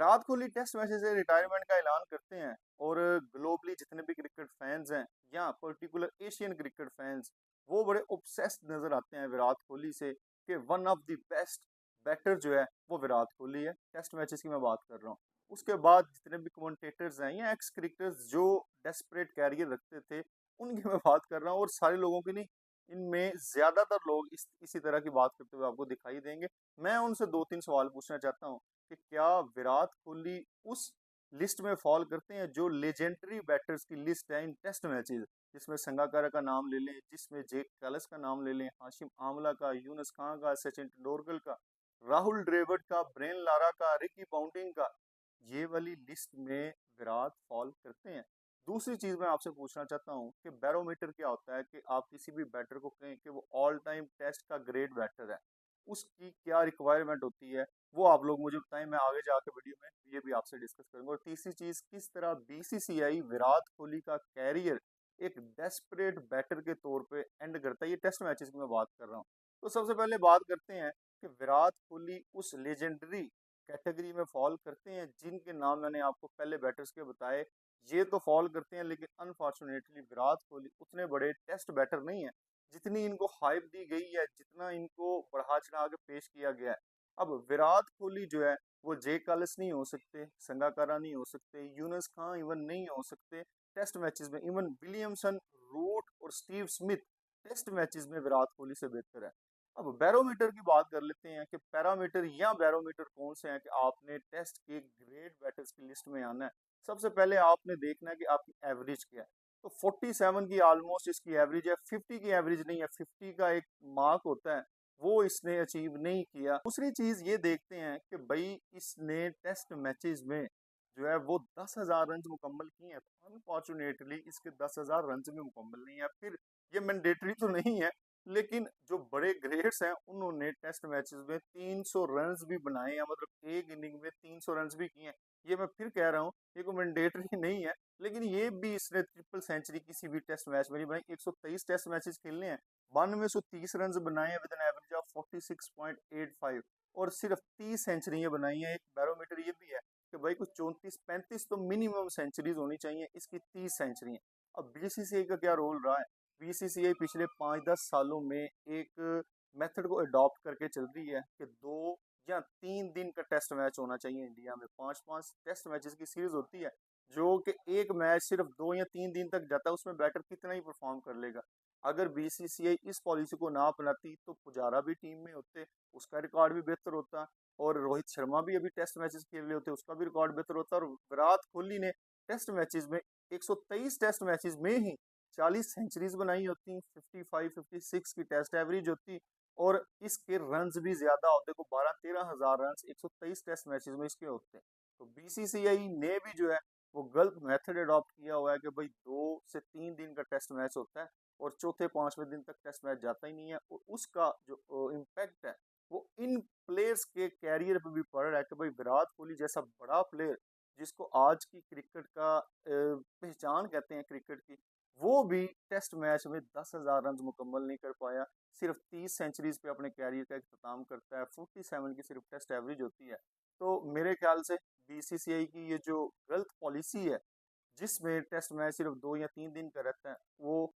Virat Kohli test matches से retirement का ऐलान करते हैं और ग्लोबली जितने भी क्रिकेट फैंस हैं या पर्टिकुलर एशियन क्रिकेट फैंस वो बड़े ऑब्सेस्ड नजर आते हैं विराट कोहली से कि one of the best batter जो है वो विराट कोहली है। टेस्ट मैचेस की मैं बात कर रहा हूँ। उसके बाद जितने भी कमेंटेटर्स हैं या एक्स क्रिकेटर्स जो डेस्परेट कैरियर रखते थे उनकी मैं बात कर रहा हूँ, और सारे लोगों की नहीं, इनमें ज्यादातर लोग इसी तरह की बात करते हुए आपको दिखाई देंगे। मैं उनसे दो तीन सवाल पूछना चाहता हूँ कि क्या विराट कोहली उस लिस्ट में फॉल करते हैं जो लेजेंडरी बैटर्स की लिस्ट है इन टेस्ट मैचेस, जिसमें संगाकारा का नाम ले लें, जिसमें जेक कैलिस का नाम ले लें, हाशिम आमला का, यूनुस खान का, सचिन तेंदुलकर का, राहुल द्रविड़ का, ब्रेन लारा का, रिकी पाउंटिंग का, ये वाली लिस्ट में विराट फॉल करते हैं। दूसरी चीज मैं आपसे पूछना चाहता हूँ कि बैरोमीटर क्या होता है, कि आप किसी भी बैटर को कहें कि वो ऑल टाइम टेस्ट का ग्रेट बैटर है, उसकी क्या रिक्वायरमेंट होती है, वो आप लोग मुझे बताएं। मैं आगे जाकर वीडियो में ये भी आपसे डिस्कस करूंगा। और तीसरी चीज, किस तरह बीसीसीआई विराट कोहली का कैरियर एक डेस्परेट बैटर के तौर पे एंड करता है। ये टेस्ट मैचेस की मैं बात कर रहा हूँ। तो सबसे पहले बात करते हैं कि विराट कोहली उस लेजेंडरी कैटेगरी में फॉल करते हैं जिनके नाम मैंने आपको पहले बैटर्स के बताए। ये तो फॉल करते हैं, लेकिन अनफॉर्चुनेटली विराट कोहली उतने बड़े टेस्ट बैटर नहीं है जितनी इनको हाइप दी गई है, जितना इनको बढ़ा चढ़ा के पेश किया गया है। अब विराट कोहली जो है वो जे कालिस नहीं हो सकते, संगाकारा नहीं हो सकते, यूनुस खान इवन नहीं हो सकते टेस्ट मैचेस में। इवन विलियमसन, रूट और स्टीव स्मिथ टेस्ट मैचेस में विराट कोहली से बेहतर है। अब बैरोमीटर की बात कर लेते हैं कि पैरामीटर या बैरोमीटर कौन से हैं कि आपने टेस्ट के ग्रेट बैटर्स की लिस्ट में आना है। सबसे पहले आपने देखना है कि आपकी एवरेज क्या है। तो 47 की ऑलमोस्ट इसकी एवरेज है, 50 की एवरेज नहीं है, 50 का एक मार्क होता है, वो इसने अचीव नहीं किया। दूसरी चीज ये देखते हैं कि भाई इसने टेस्ट मैचेस में जो है वो 10,000 रन मुकम्मल किए हैं। अनफॉर्चुनेटली इसके 10,000 रन भी मुकम्मल नहीं है। फिर ये मैंडेटरी तो नहीं है, लेकिन जो बड़े ग्रेट्स हैं उन्होंने टेस्ट मैचेस में 300 रन भी बनाए हैं, मतलब एक इनिंग में 300 रन भी किए हैं। ये मैं फिर कह रहा हूँ, ये कोई मैंडेटरी नहीं है, लेकिन ये भी इसने ट्रिपल सेंचुरी किसी भी टेस्ट मैच में नहीं बनाई। 123 टेस्ट मैचेस खेलने हैं, 9230 रन बनाए हैं विद एन एवरेज ऑफ 46.85, और सिर्फ 30 सेंचुरियां बनाई हैं। एक बैरोमीटर ये भी है कि भाई कुछ 34-35 तो मिनिमम सेंचुरीज होनी चाहिए, इसकी 30 सेंचुरी। अब बीसीसीआई का क्या रोल रहा है? बीसीसीआई पिछले 5-10 सालों में एक मेथड को अडॉप्ट करके चल रही है कि 2 या 3 दिन का टेस्ट मैच होना चाहिए। इंडिया में 5-5 टेस्ट मैचेस की सीरीज होती है, जो कि एक मैच सिर्फ 2 या 3 दिन तक जाता है, उसमें बैटर कितना ही परफॉर्म कर लेगा। अगर बीसीसीआई इस पॉलिसी को ना अपनाती तो पुजारा भी टीम में होते, उसका रिकॉर्ड भी बेहतर होता, और रोहित शर्मा भी अभी टेस्ट मैचेस खेल रहे होते, उसका भी रिकॉर्ड बेहतर होता, और विराट कोहली ने टेस्ट मैचेस में 123 टेस्ट मैचेस में ही 40 सेंचुरीज बनाई होती, 55-56 की टेस्ट एवरेज होती, और इसके रन्स भी ज्यादा होते को 12-13 हजार रन 123 टेस्ट मैचेस में इसके होते। तो बीसीसीआई ने भी जो है वो गलत मेथड अडॉप्ट किया हुआ है कि भाई 2 से 3 दिन का टेस्ट मैच होता है और चौथे पांचवें दिन तक टेस्ट मैच जाता ही नहीं है, और उसका जो इम्पैक्ट है वो इन प्लेयर्स के कैरियर पे भी पड़ रहा है कि भाई विराट कोहली जैसा बड़ा प्लेयर, जिसको आज की क्रिकेट का पहचान कहते हैं क्रिकेट की, वो भी टेस्ट मैच में 10,000 रन मुकम्मल नहीं कर पाया, सिर्फ 30 सेंचुरीज पे अपने कैरियर का इख्तिताम करता है, 47 की सिर्फ टेस्ट एवरेज होती है। तो मेरे ख्याल से बीसीसीआई की ये जो गलत पॉलिसी है, जिसमें टेस्ट मैच सिर्फ 2 या 3 दिन का रहता है, वो